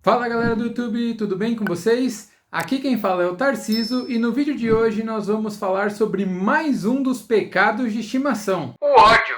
Fala galera do YouTube, tudo bem com vocês? Aqui quem fala é o Tarciso e no vídeo de hoje nós vamos falar sobre mais um dos pecados de estimação: o ódio.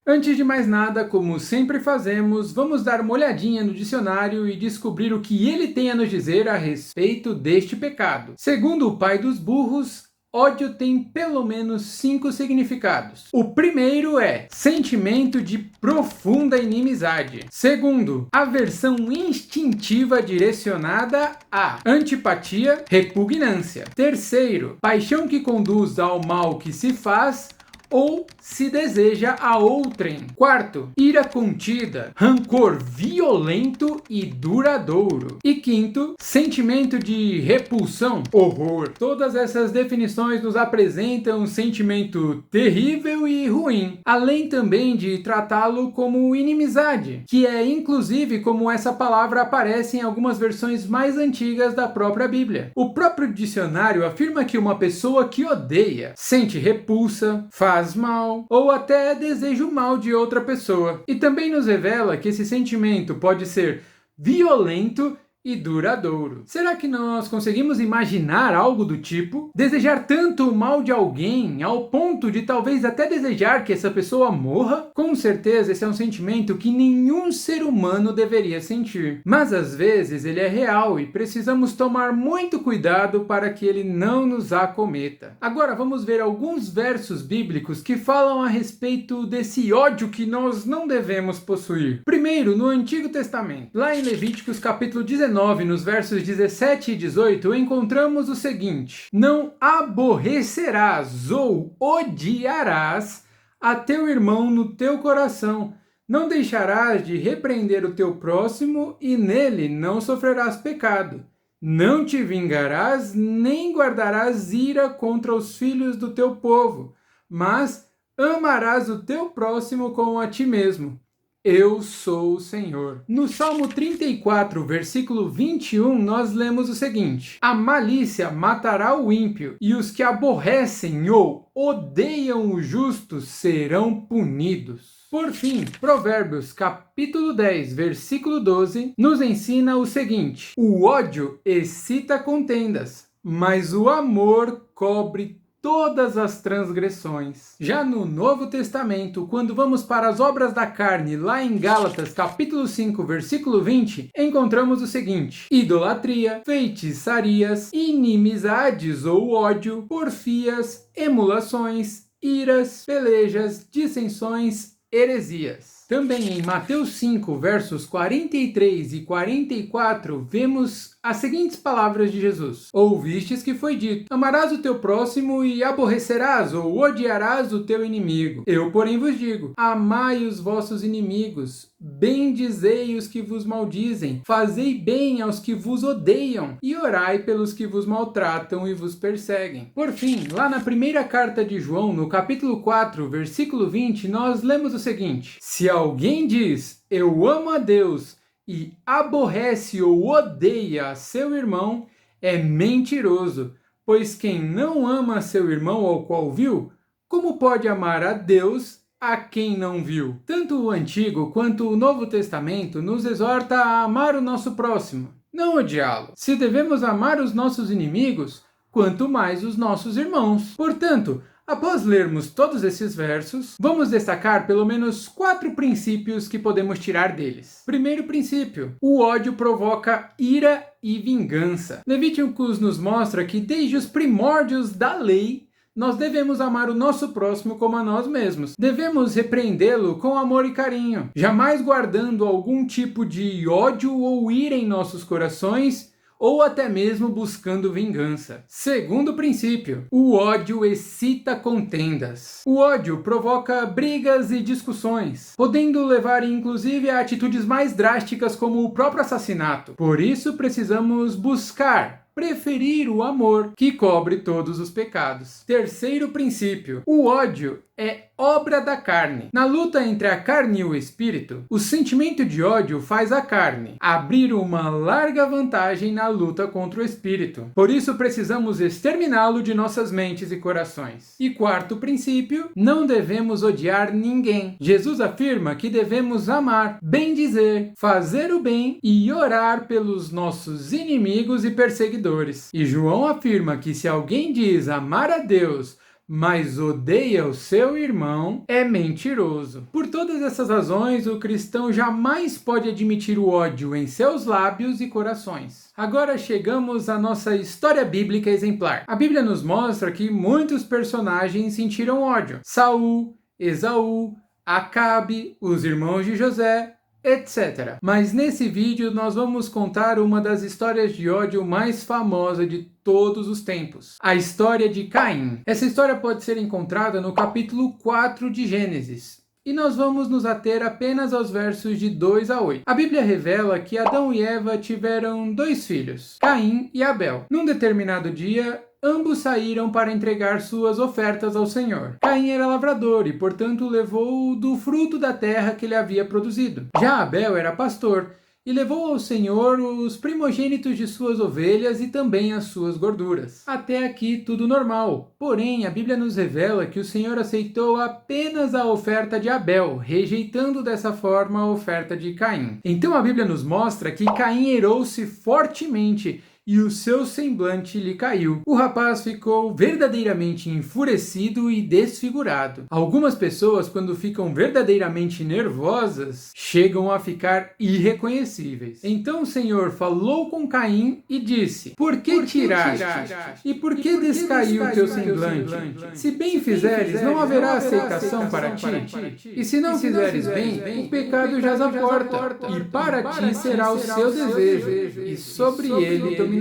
Antes de mais nada, como sempre fazemos, vamos dar uma olhadinha no dicionário e descobrir o que ele tem a nos dizer a respeito deste pecado. Segundo o pai dos burros, ódio tem pelo menos 5 significados. O primeiro é sentimento de profunda inimizade. Segundo, aversão instintiva direcionada a antipatia, repugnância. Terceiro, paixão que conduz ao mal que se faz ou se deseja a outrem. Quarto, ira contida, rancor violento e duradouro. E quinto, sentimento de repulsão, horror. Todas essas definições nos apresentam um sentimento terrível e ruim, além também de tratá-lo como inimizade, que é inclusive como essa palavra aparece em algumas versões mais antigas da própria Bíblia. O próprio dicionário afirma que uma pessoa que odeia sente repulsa, faz mal ou até deseja o mal de outra pessoa. E também nos revela que esse sentimento pode ser violento e duradouro. Será que nós conseguimos imaginar algo do tipo? Desejar tanto o mal de alguém ao ponto de talvez até desejar que essa pessoa morra? Com certeza esse é um sentimento que nenhum ser humano deveria sentir. Mas às vezes ele é real e precisamos tomar muito cuidado para que ele não nos acometa. Agora vamos ver alguns versos bíblicos que falam a respeito desse ódio que nós não devemos possuir. Primeiro, no Antigo Testamento, lá em Levíticos capítulo 19, nos versos 17 e 18, encontramos o seguinte: não aborrecerás ou odiarás a teu irmão no teu coração, não deixarás de repreender o teu próximo e nele não sofrerás pecado. Não te vingarás, nem guardarás ira contra os filhos do teu povo, mas amarás o teu próximo como a ti mesmo. Eu sou o Senhor. No Salmo 34, versículo 21, nós lemos o seguinte: a malícia matará o ímpio, e os que aborrecem ou odeiam o justo serão punidos. Por fim, Provérbios capítulo 10, versículo 12, nos ensina o seguinte: o ódio excita contendas, mas o amor cobre todas as transgressões. Já no Novo Testamento, quando vamos para as obras da carne, lá em Gálatas, capítulo 5, versículo 20, encontramos o seguinte: idolatria, feitiçarias, inimizades ou ódio, porfias, emulações, iras, pelejas, dissensões, heresias. Também em Mateus 5, versos 43 e 44, vemos as seguintes palavras de Jesus: ouvistes que foi dito, amarás o teu próximo e aborrecerás ou odiarás o teu inimigo. Eu, porém, vos digo, amai os vossos inimigos, bendizei os que vos maldizem, fazei bem aos que vos odeiam e orai pelos que vos maltratam e vos perseguem. Por fim, lá na primeira carta de João, no capítulo 4, versículo 20, nós lemos o seguinte: se alguém diz, eu amo a Deus, e aborrece ou odeia seu irmão, é mentiroso, pois quem não ama seu irmão ao qual viu, como pode amar a Deus a quem não viu? Tanto o Antigo quanto o Novo Testamento nos exorta a amar o nosso próximo, não odiá-lo. Se devemos amar os nossos inimigos, quanto mais os nossos irmãos. Portanto, após lermos todos esses versos, vamos destacar pelo menos 4 princípios que podemos tirar deles. Primeiro princípio: o ódio provoca ira e vingança. Levíticos nos mostra que desde os primórdios da lei, nós devemos amar o nosso próximo como a nós mesmos. Devemos repreendê-lo com amor e carinho, jamais guardando algum tipo de ódio ou ira em nossos corações, ou até mesmo buscando vingança. Segundo princípio: o ódio excita contendas. O ódio provoca brigas e discussões, podendo levar inclusive a atitudes mais drásticas como o próprio assassinato. Por isso precisamos preferir o amor, que cobre todos os pecados. Terceiro princípio: o ódio é obra da carne. Na luta entre a carne e o espírito, o sentimento de ódio faz a carne abrir uma larga vantagem na luta contra o espírito. Por isso precisamos exterminá-lo de nossas mentes e corações. E quarto princípio, não devemos odiar ninguém. Jesus afirma que devemos amar, bendizer, fazer o bem e orar pelos nossos inimigos e perseguidores. E João afirma que se alguém diz amar a Deus, mas odeia o seu irmão, é mentiroso. Por todas essas razões, o cristão jamais pode admitir o ódio em seus lábios e corações. Agora chegamos à nossa história bíblica exemplar. A Bíblia nos mostra que muitos personagens sentiram ódio. Saul, Esaú, Acabe, os irmãos de José, etc. Mas nesse vídeo nós vamos contar uma das histórias de ódio mais famosa de todos os tempos, a história de Caim. Essa história pode ser encontrada no capítulo 4 de Gênesis. E nós vamos nos ater apenas aos versos de 2 a 8. A Bíblia revela que Adão e Eva tiveram 2 filhos, Caim e Abel. Num determinado dia, ambos saíram para entregar suas ofertas ao Senhor. Caim era lavrador e, portanto, levou do fruto da terra que ele havia produzido. Já Abel era pastor e levou ao Senhor os primogênitos de suas ovelhas e também as suas gorduras. Até aqui tudo normal, porém a Bíblia nos revela que o Senhor aceitou apenas a oferta de Abel, rejeitando dessa forma a oferta de Caim. Então a Bíblia nos mostra que Caim irou-se fortemente e o seu semblante lhe caiu. O rapaz ficou verdadeiramente enfurecido e desfigurado. Algumas pessoas, quando ficam verdadeiramente nervosas, chegam a ficar irreconhecíveis. Então o Senhor falou com Caim e disse: Por que tiraste? E por que descaiu o teu semblante? Se bem fizeres, não haverá aceitação para ti. E se não fizeres bem, o pecado jaz à porta, e para ti será o seu desejo, e sobre ele dominarás.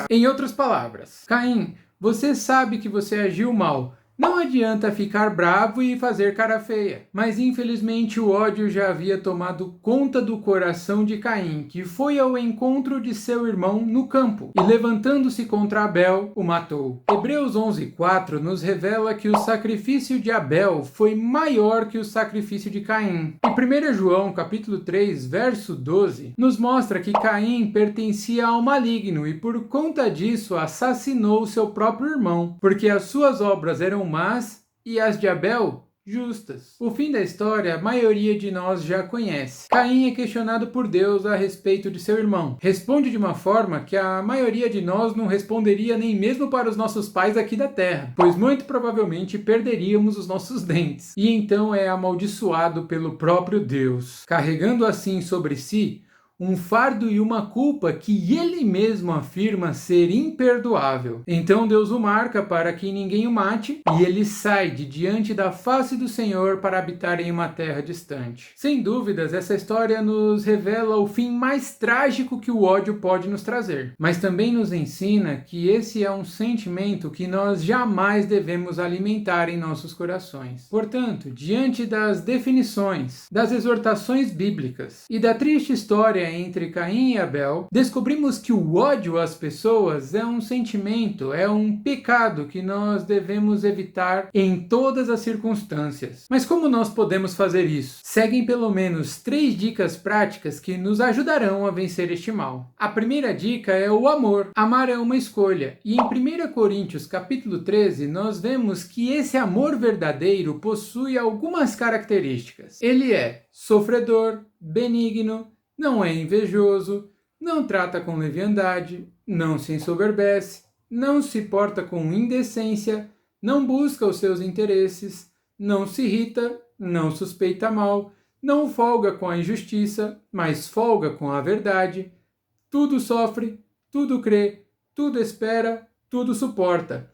Em outras palavras, Caim, você sabe que você agiu mal. Não adianta ficar bravo e fazer cara feia. Mas infelizmente o ódio já havia tomado conta do coração de Caim, que foi ao encontro de seu irmão no campo e, levantando-se contra Abel, o matou. Hebreus 11:4 nos revela que o sacrifício de Abel foi maior que o sacrifício de Caim. E 1 João capítulo 3, verso 12, nos mostra que Caim pertencia ao maligno e por conta disso assassinou seu próprio irmão, porque as suas obras eram más e as de Abel justas. O fim da história a maioria de nós já conhece. Caim é questionado por Deus a respeito de seu irmão. Responde de uma forma que a maioria de nós não responderia nem mesmo para os nossos pais aqui da terra, pois muito provavelmente perderíamos os nossos dentes. E então é amaldiçoado pelo próprio Deus, carregando assim sobre si um fardo e uma culpa que ele mesmo afirma ser imperdoável. Então Deus o marca para que ninguém o mate e ele sai de diante da face do Senhor para habitar em uma terra distante. Sem dúvidas, essa história nos revela o fim mais trágico que o ódio pode nos trazer, mas também nos ensina que esse é um sentimento que nós jamais devemos alimentar em nossos corações. Portanto, diante das definições, das exortações bíblicas e da triste história entre Caim e Abel, descobrimos que o ódio às pessoas é um sentimento, é um pecado que nós devemos evitar em todas as circunstâncias. Mas como nós podemos fazer isso? Seguem pelo menos 3 dicas práticas que nos ajudarão a vencer este mal. A primeira dica é o amor. Amar é uma escolha. E em 1 Coríntios capítulo 13, nós vemos que esse amor verdadeiro possui algumas características. Ele é sofredor, benigno, não é invejoso, não trata com leviandade, não se ensoberbece, não se porta com indecência, não busca os seus interesses, não se irrita, não suspeita mal, não folga com a injustiça, mas folga com a verdade, tudo sofre, tudo crê, tudo espera, tudo suporta.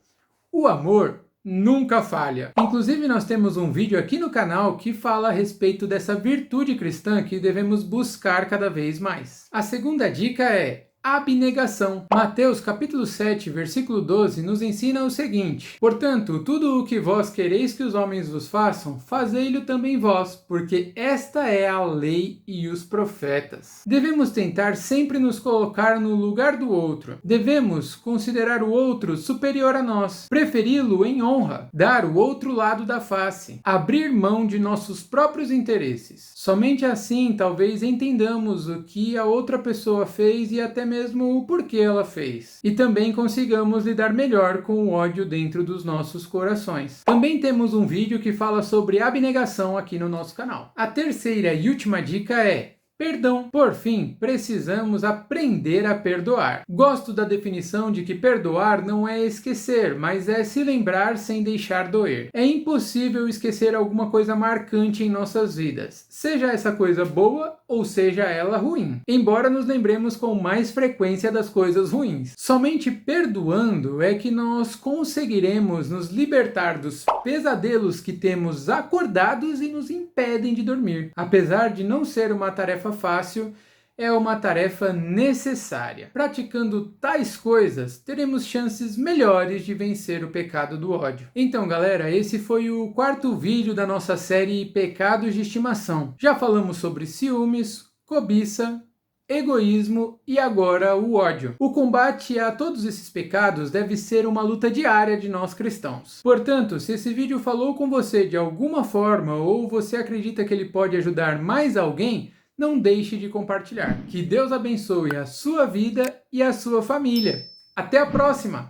O amor nunca falha. Inclusive nós temos um vídeo aqui no canal que fala a respeito dessa virtude cristã que devemos buscar cada vez mais. A segunda dica é: abnegação. Mateus capítulo 7, versículo 12 nos ensina o seguinte: portanto, tudo o que vós quereis que os homens vos façam, fazei-lo também vós, porque esta é a lei e os profetas. Devemos tentar sempre nos colocar no lugar do outro. Devemos considerar o outro superior a nós, preferi-lo em honra, dar o outro lado da face, abrir mão de nossos próprios interesses. Somente assim talvez entendamos o que a outra pessoa fez e até mesmo o porquê ela fez. E também consigamos lidar melhor com o ódio dentro dos nossos corações. Também temos um vídeo que fala sobre abnegação aqui no nosso canal. A terceira e última dica é perdão. Por fim, precisamos aprender a perdoar. Gosto da definição de que perdoar não é esquecer, mas é se lembrar sem deixar doer. É impossível esquecer alguma coisa marcante em nossas vidas, seja essa coisa boa ou seja ela ruim, embora nos lembremos com mais frequência das coisas ruins. Somente perdoando é que nós conseguiremos nos libertar dos pesadelos que temos acordados e nos impedem de dormir. Apesar de não ser uma tarefa fácil, é uma tarefa necessária. Praticando tais coisas, teremos chances melhores de vencer o pecado do ódio. Então, galera, esse foi o quarto vídeo da nossa série Pecados de Estimação. Já falamos sobre ciúmes, cobiça, egoísmo e agora o ódio. O combate a todos esses pecados deve ser uma luta diária de nós cristãos. Portanto, se esse vídeo falou com você de alguma forma ou você acredita que ele pode ajudar mais alguém, não deixe de compartilhar. Que Deus abençoe a sua vida e a sua família. Até a próxima!